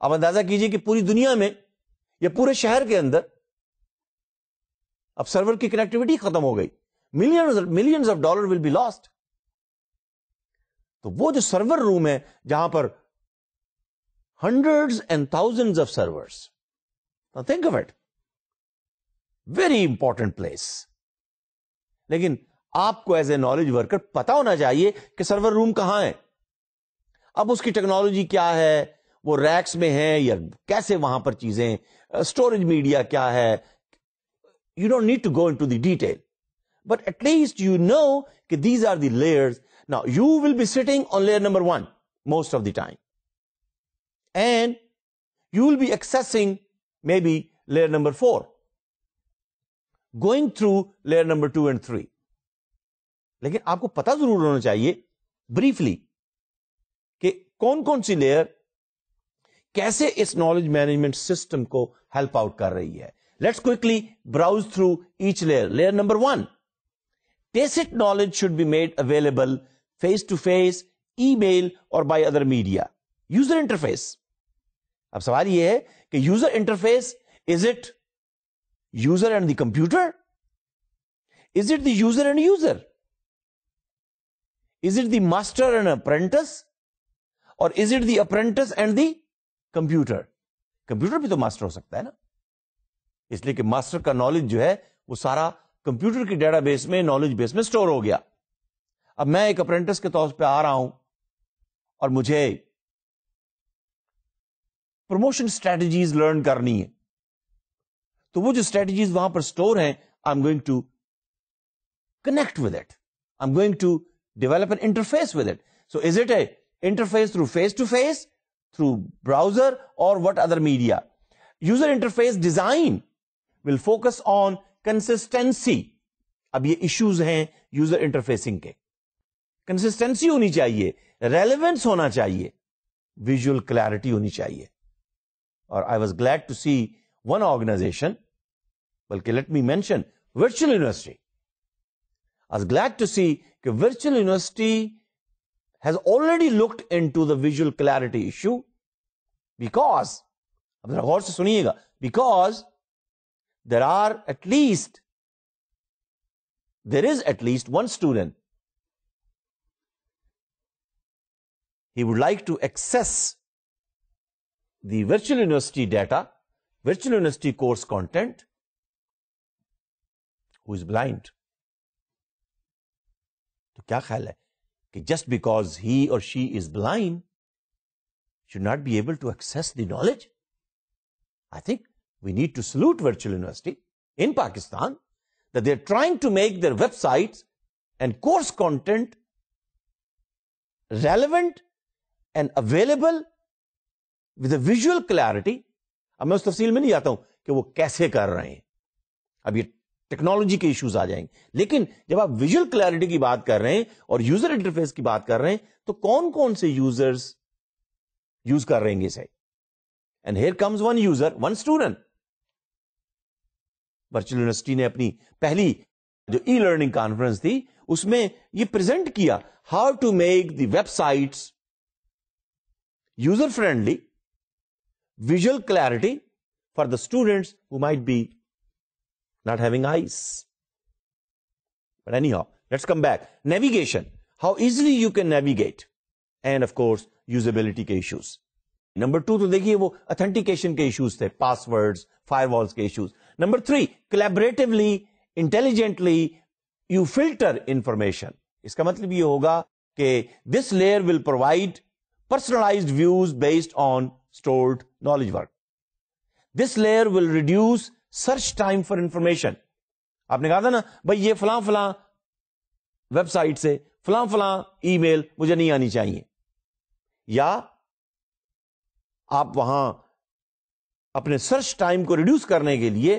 S1: اب اندازہ کیجئے کہ پوری دنیا میں یا پورے شہر کے اندر اب سرور کی کنیکٹیوٹی ختم ہو گئی. Millions of dollar will be lost. تو وہ جو سرور روم ہے جہاں پر hundreds and thousands of servers, think of it, very important place. لیکن آپ کو ایز اے نالج ورکر پتا ہونا چاہیے کہ سرور روم کہاں ہے. اب اس کی ٹیکنالوجی کیا ہے، وہ ریکس میں ہے یا کیسے وہاں پر چیزیں، اسٹوریج میڈیا کیا ہے. You don't need to go into the detail, but at least you know کہ these are the layers. Now you will be sitting on layer number 1 most of the time, and you will be accessing maybe layer number 4، going through layer number 2 and 3. لیکن آپ کو پتا ضرور ہونا چاہیے briefly کہ کون کون سی لیئر کیسے اس نالج مینجمنٹ سسٹم کو ہیلپ آؤٹ کر رہی ہے. Let's quickly browse through each layer. Layer number 1، tacit knowledge should be made available face to face, email or by other media. User interface. اب سوال یہ ہے کہ user interface, is it user and the computer? Is it the user and user? Is it the master and apprentice? Or is it the apprentice and the computer? Computer بھی تو master ہو سکتا ہے نا، اس لیے کہ master کا knowledge جو ہے وہ سارا کمپیوٹر کی ڈیٹا بیس میں، نالج بیس میں سٹور ہو گیا. اب میں ایک اپرینٹس کے طور پہ آ رہا ہوں اور مجھے پروموشن اسٹریٹجیز لرن کرنی ہے، تو وہ جو اسٹریٹجیز وہاں پر سٹور ہیں، I'm going to connect with it, I'm going to develop an interface with it. So is it a interface through face to face, through browser اور what other media. User interface design will focus on consistency. اب یہ issues ہیں user interfacing کے. Consistency ہونی چاہیے، relevance ہونا چاہیے، visual clarity ہونی چاہیے. اور I was glad to see one organisation, بلکہ let me mention virtual university. I was glad to see کہ virtual university has already looked into the visual clarity issue, because, اب ذرا غور سے سنیے گا، because there is at least one student, he would like to access the virtual university data, virtual university course content, who is blind. تو کیا خیال ہے کہ just because he or she is blind should not be able to access the knowledge. I think we need to salute Virtual University in Pakistan that they're trying to make their websites and course content relevant and available with a visual clarity. اب میں اس تفصیل میں نہیں جاتا ہوں کہ وہ کیسے کر رہے ہیں, اب یہ ٹیکنالوجی کے ایشوز آ جائیں گے, لیکن جب آپ ویژول کلیئرٹی کی بات کر رہے ہیں اور یوزر انٹرفیس کی بات کر رہے ہیں تو کون کون سے یوزرز یوز کر رہے ہیں اسے. And here comes one user, one student. Virtual university نے اپنی پہلی جو ای لرننگ کانفرنس تھی اس میں یہ پریزنٹ کیا how to make the websites user friendly, visual clarity for the students who might be not having eyes. But anyhow, let's come back. Navigation. How easily you can navigate. And of course, usability کے issues. Number 2 تو دیکھیے وہ authentication کے issues تھے, passwords, firewalls کے issues. Number 3, collaboratively, intelligently, you filter information. اس کا مطلب یہ ہوگا کہ this layer will provide personalized views based on stored knowledge work. This layer will reduce search time for information. آپ نے کہا تھا نا بھائی یہ فلاں فلاں ویب سائٹ سے فلاں فلاں ای میل مجھے نہیں آنی چاہیے, یا آپ وہاں اپنے سرچ ٹائم کو ریڈیوس کرنے کے لیے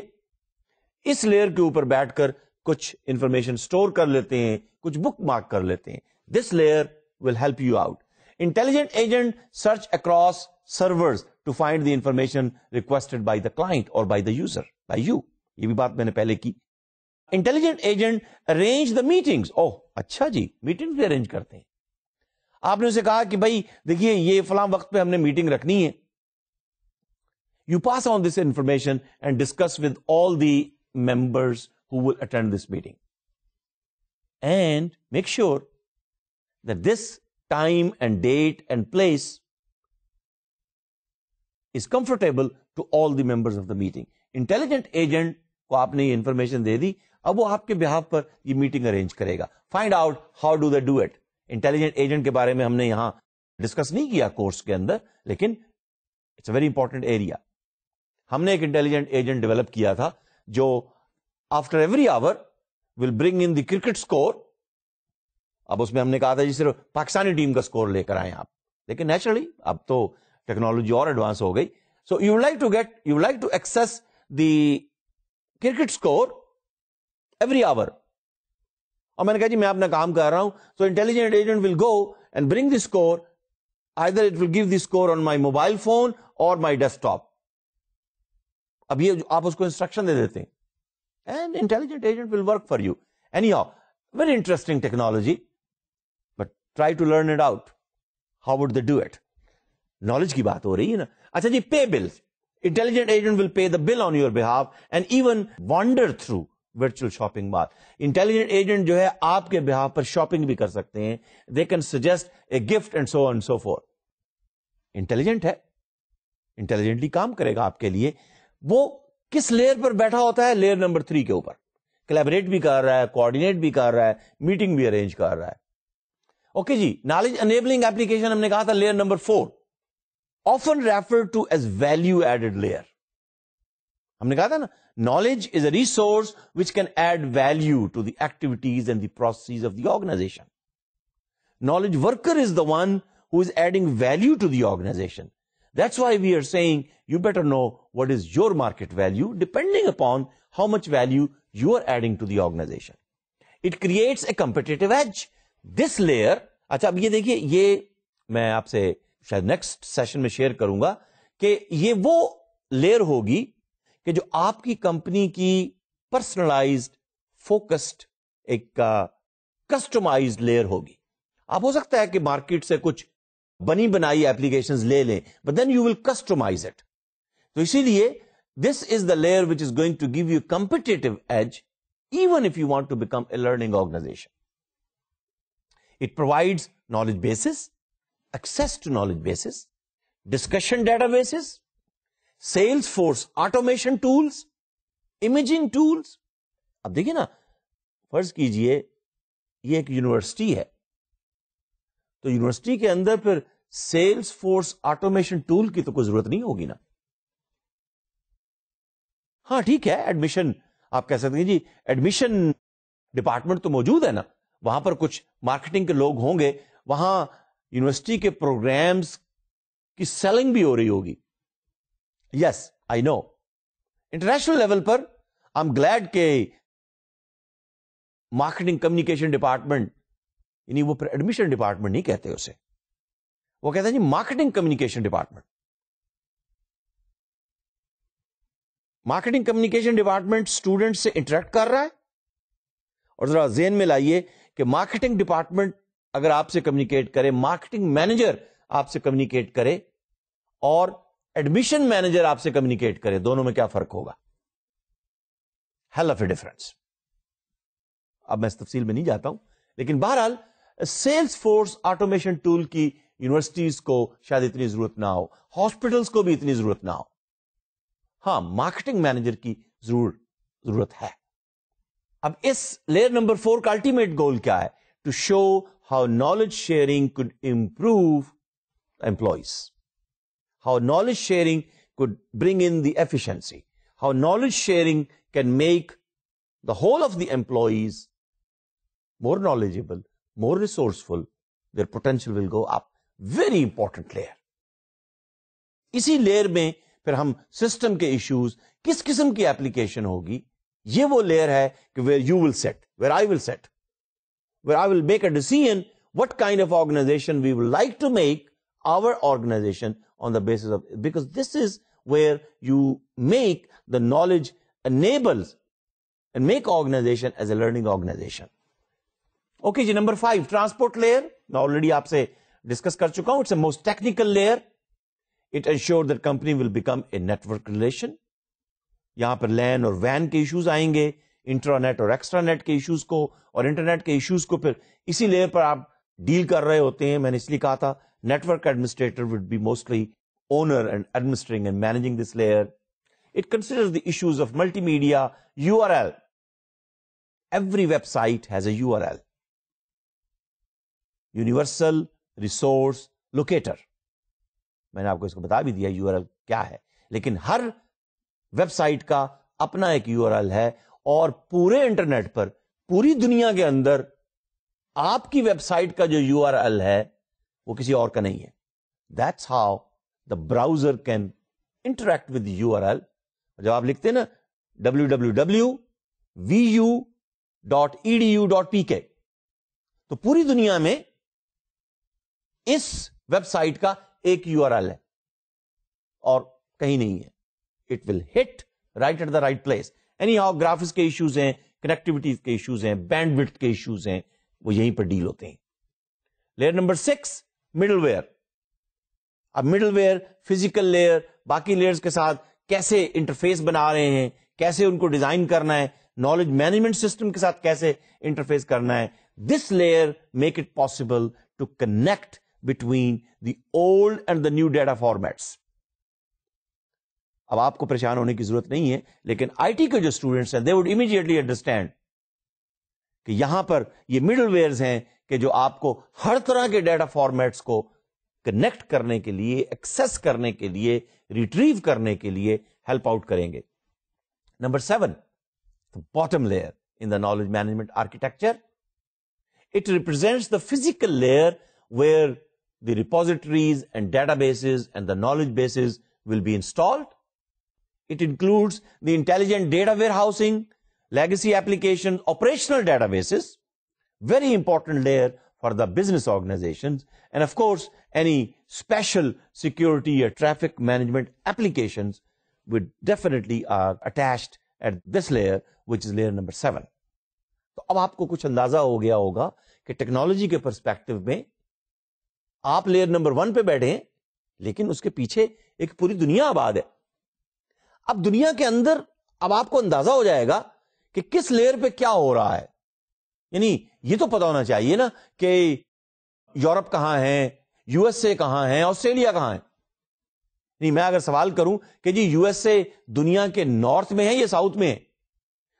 S1: اس لیئر کے اوپر بیٹھ کر کچھ انفارمیشن سٹور کر لیتے ہیں, کچھ بک مارک کر لیتے ہیں. This layer will help you out. Intelligent agent search across servers to find the information requested by the client or by the user, by you. یہ بھی بات میں نے پہلے کی. Intelligent agent arrange the meetings. اچھا جی, میٹنگ بھی arrange کرتے ہیں. آپ نے اسے کہا کہ بھائی دیکھیے یہ فلاں وقت پہ ہم نے میٹنگ رکھنی ہے. You pass on this information and discuss with all the members who will attend this meeting. And make sure that this time and date and place is comfortable to all the members of the meeting. Intelligent agent کو آپ نے یہ information دے دی, اب وہ آپ کے behalf پر یہ meeting arrange کرے گا. Find out how do they do it. Intelligent agent کے بارے میں ہم نے یہاں ڈسکس نہیں کیا کورس کے اندر, لیکن it's a very important area. ہم نے ایک انٹیلیجنٹ ایجنٹ ڈیولپ کیا تھا جو after every hour will bring in the cricket score. اب اس میں ہم نے کہا تھا جی صرف پاکستانی ٹیم کا اسکور لے کر آئے آپ, لیکن نیچرلی اب تو ٹیکنالوجی اور ایڈوانس ہو گئی. So you like to access the cricket score every hour. اور میں نے کہا جی میں اپنا کام کر رہا ہوں, so intelligent agent will go and bring the score, either it will give the score on my mobile phone اور مائی ڈیسک ٹاپ. اب یہ آپ اس کو انسٹرکشن دے دیتے ہیں and intelligent agent will work for you. Anyhow, very interesting technology, but try to learn it out. How would they do it? Knowledge کی بات ہو رہی ہے نا. اچھا جی, pay bills. Intelligent agent will pay the bill on your behalf and even wander through virtual shopping mall. Intelligent agent جو ہے آپ کے بہاف پر شاپنگ بھی کر سکتے ہیں. They can suggest a gift and so and so forth. Intelligent ہے, intelligently کام کرے گا آپ کے لیے. وہ کس لیئر پر بیٹھا ہوتا ہے؟ لیئر نمبر 3 کے اوپر. کلیبریٹ بھی کر رہا ہے, کوآرڈینیٹ بھی کر رہا ہے, میٹنگ بھی ارینج کر رہا ہے. اوکے جی, نالج انیبلنگ ایپلیکیشن ہم نے کہا تھا layer number 4, often referred to as value added layer. ہم نے کہا تھا نا, knowledge is a resource which can add value to the activities and the processes of the organization. Knowledge worker is the one who is adding value to the organization. That's why we are saying you better know what is your market value depending upon how much value you are adding to the organization. It creates a competitive edge. This layer, اچھا اب یہ دیکھیے, یہ میں آپ سے شاید next session میں شیئر کروں گا کہ یہ وہ لیئر ہوگی کہ جو آپ کی کمپنی کی پرسنلائزڈ, فوکسڈ, ایک کسٹمائزڈ لیئر ہوگی. آپ ہو سکتا ہے کہ مارکیٹ سے کچھ بنی بنائی ایپلیکیشنز لے لیں, but then you will customise it. تو اسی لیے this is the layer which is going to give you competitive edge even if you want to become a learning organisation. It provides knowledge bases, access to knowledge bases, discussion databases, Salesforce automation tools, imaging tools. اب دیکھیں نا, فرض کیجئے یہ ایک university ہے, تو university کے اندر پھر سیلز فورس آٹومیشن ٹول کی تو کوئی ضرورت نہیں ہوگی نا. ہاں ٹھیک ہے, ایڈمیشن آپ کہہ سکتے ہیں جی ایڈمیشن ڈپارٹمنٹ تو موجود ہے نا, وہاں پر کچھ مارکیٹنگ کے لوگ ہوں گے, وہاں یونیورسٹی کے پروگرامز کی سیلنگ بھی ہو رہی ہوگی. Yes I know, international level پر آئی ایم گلیڈ کہ مارکیٹنگ کمیونیکیشن ڈپارٹمنٹ, یعنی وہ پھر ایڈمیشن ڈپارٹمنٹ نہیں کہتے اسے, وہ کہتے ہیں جی marketing communication department. Marketing communication department student سے انٹریکٹ کر رہا ہے, اور ذرا ذہن میں لائیے کہ مارکیٹنگ ڈپارٹمنٹ اگر آپ سے کمیونیکیٹ کرے, مارکیٹنگ مینیجر آپ سے کمیونیکیٹ کرے, اور ایڈمیشن مینیجر آپ سے کمیونیکیٹ کرے, دونوں میں کیا فرق ہوگا؟ Hell of a difference. اب میں اس تفصیل میں نہیں جاتا ہوں, لیکن بہرحال سیلز فورس آٹومیشن ٹول کی یونیورسٹیز کو شاید اتنی ضرورت نہ ہو, ہاسپٹلس کو بھی اتنی ضرورت نہ ہو. ہاں مارکیٹنگ مینیجر کی ضرورت ہے. اب اس لیئر نمبر 4 کا الٹیمیٹ گول کیا ہے؟ To show how knowledge sharing could improve employees, how knowledge sharing could bring in the efficiency, how knowledge sharing can make the whole of the employees more knowledgeable, more resourceful, their potential will go up. Very important layer. اسی layer میں پھر ہم system کے issues, کس قسم کی application ہوگی, یہ وہ لیئر ہے کہ where you will set, where I will set, where I will make a decision what kind of organization we would like to make our organization on the basis of, because this is where you make the knowledge enables and make organization as a learning organization. Okay جی, number 5 transport layer. میں already آپ سے discuss کر چکا ہوں. It's a most technical layer. It ensure that company will become a network relation. یہاں پر لین اور وین کے ایشوز آئیں گے, انٹرانیٹ اور ایکسٹرا نیٹ کے ایشوز کو, اور انٹرنیٹ کے ایشوز کو پھر اسی لیئر پر آپ ڈیل کر رہے ہوتے ہیں. میں نے اس لیے کہا تھا network administrator would be mostly owner and administering and managing this layer. It considers the issues of multimedia, URL. Every website has a URL. Universal Resource Locator. میں نے آپ کو اس کو بتا بھی دیا URL کیا ہے, لیکن ہر ویب سائٹ کا اپنا ایک URL ہے, اور پورے انٹرنیٹ پر, پوری دنیا کے اندر آپ کی ویب سائٹ کا جو URL ہے وہ کسی اور کا نہیں ہے. That's how the browser can interact with the URL. جب آپ لکھتے ہیں نا www.vu.edu.pk, تو پوری دنیا میں اس ویب سائٹ کا ایک URL ہے اور کہیں نہیں ہے. It will hit right at the right place. Anyhow, graphics کے ایشوز ہیں, کنیکٹیوٹی کے ایشوز ہیں, بینڈ وڈتھ کے ایشوز ہیں, وہ یہیں پر ڈیل ہوتے ہیں. Layer number 6 middle where. اب مڈل ویئر فزیکل لیئر باقی لیئرز کے ساتھ کیسے انٹرفیس بنا رہے ہیں, کیسے ان کو ڈیزائن کرنا ہے, نالج مینجمنٹ سسٹم کے ساتھ کیسے انٹرفیس کرنا ہے. This layer make it possible to connect between the old and the new data formats. اب آپ کو پریشان ہونے کی ضرورت نہیں ہے, لیکن آئی ٹی کے جو اسٹوڈنٹس ہیں دے وڈ امیڈیٹلی انڈرسٹینڈ کہ یہاں پر یہ مڈل ویئرز ہیں کہ جو آپ کو ہر طرح کے ڈیٹا فارمیٹس کو کنیکٹ کرنے کے لیے, ایکسس کرنے کے لیے, ریٹریو کرنے کے لیے ہیلپ آؤٹ کریں گے. Number 7 the bottom layer in the knowledge management architecture. It represents the physical layer where the repositories and databases and the knowledge bases will be installed. It includes the intelligent data warehousing, legacy applications, operational databases, very important layer for the business organizations, and of course any special security or traffic management applications would definitely are attached at this layer, which is layer number 7. تو اب آپ کو کچھ اندازہ ہو گیا ہوگا کہ technology کے پرسپیکٹو میں آپ لیئر نمبر 1 پہ بیٹھے ہیں, لیکن اس کے پیچھے ایک پوری دنیا آباد ہے. اب دنیا کے اندر اب آپ کو اندازہ ہو جائے گا کہ کس لیئر پہ کیا ہو رہا ہے. یعنی یہ تو پتا ہونا چاہیے نا کہ یورپ کہاں ہے, USA کہاں ہے, آسٹریلیا کہاں ہے. نہیں, میں اگر سوال کروں کہ جی USA دنیا کے نارتھ میں ہے یا ساؤتھ میں ہے,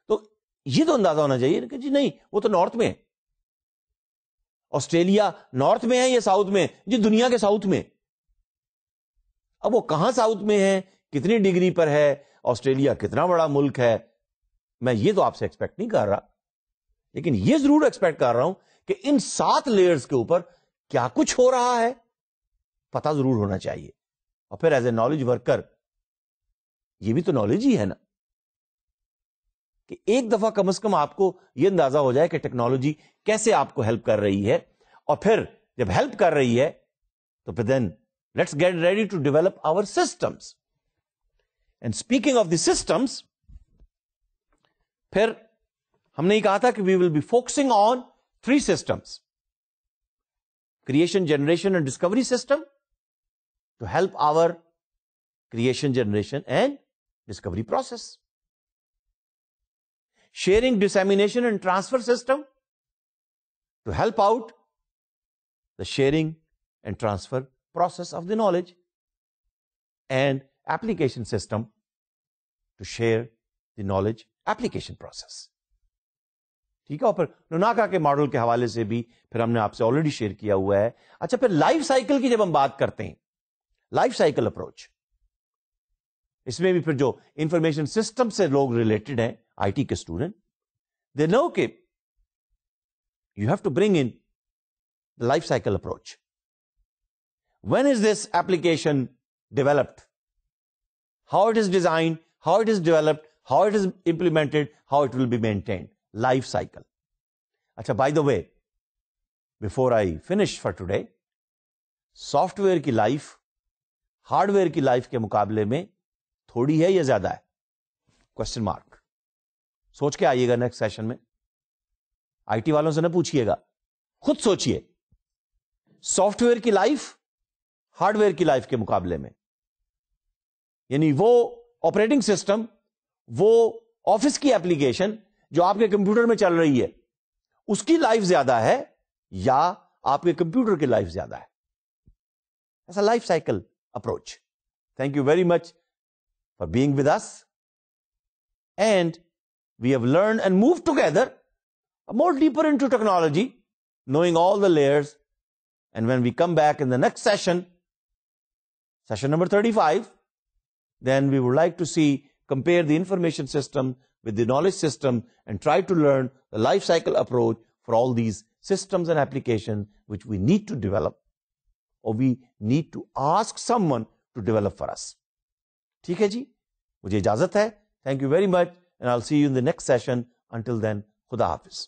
S1: تو یہ تو اندازہ ہونا چاہیے کہ جی نہیں وہ تو نارتھ میں ہے. آسٹریلیا نارتھ میں ہے یا ساؤتھ میں؟ جی دنیا کے ساؤتھ میں. اب وہ کہاں ساؤتھ میں ہے, کتنی ڈگری پر ہے, آسٹریلیا کتنا بڑا ملک ہے, میں یہ تو آپ سے ایکسپیکٹ نہیں کر رہا, لیکن یہ ضرور ایکسپیکٹ کر رہا ہوں کہ ان 7 لیئرز کے اوپر کیا کچھ ہو رہا ہے پتا ضرور ہونا چاہیے. اور پھر ایز اے نالج ورکر یہ بھی تو نالج ہی ہے نا, کہ ایک دفعہ کم از کم آپ کو یہ اندازہ ہو جائے کہ ٹیکنالوجی کیسے آپ کو ہیلپ کر رہی ہے, اور پھر جب ہیلپ کر رہی ہے تو پھر then let's get ready to develop our systems. And speaking of the systems, پھر ہم نے یہ کہا تھا کہ we will be focusing on 3 systems: creation, generation and discovery system, to help our creation, generation and discovery process. Sharing, dissemination and transfer system, to help out the sharing and transfer process of the knowledge. And application system, to share the knowledge application process. ٹھیک ہے. اور پھر نوناکا کے model کے حوالے سے بھی پھر ہم نے آپ سے آلریڈی شیئر کیا ہوا ہے. اچھا, پھر لائف سائیکل کی جب ہم بات کرتے ہیں, لائف سائیکل اپروچ, اس میں بھی پھر جو انفارمیشن سسٹم سے لوگ ریلیٹڈ ہیں, آئی ٹی کے اسٹوڈنٹ, دے نو کہ you have to bring in life cycle approach. When is this application developed, how it is designed, how it is developed, how it is implemented, how it will be maintained. Life cycle. اچھا, by the way, before I finish for today, software کی life hardware کی life کے مقابلے میں تھوڑی ہے یا زیادہ ہے؟ Question mark. سوچ کے آئیے گا نیکسٹ سیشن میں. آئی ٹی والوں سے نہ پوچھیے گا, خود سوچئے. سافٹ ویئر کی لائف ہارڈ ویئر کی لائف کے مقابلے میں, یعنی وہ آپریٹنگ سسٹم, وہ آفس کی ایپلیکیشن جو آپ کے کمپیوٹر میں چل رہی ہے, اس کی لائف زیادہ ہے یا آپ کے کمپیوٹر کی لائف زیادہ ہے؟ ایسا life cycle approach. Thank you very much for being with us, and we have learn and move together more deeper into technology, knowing all the layers. And when we come back in the next session, session number 35, then we would like to see, compare the information system with the knowledge system and try to learn the life cycle approach for all these systems and applications which we need to develop, or we need to ask someone to develop for us. ٹھیک ہے جی, مجھے اجازت ہے. Thank you very much and I'll see you in the next session. Until then, خدا حافظ.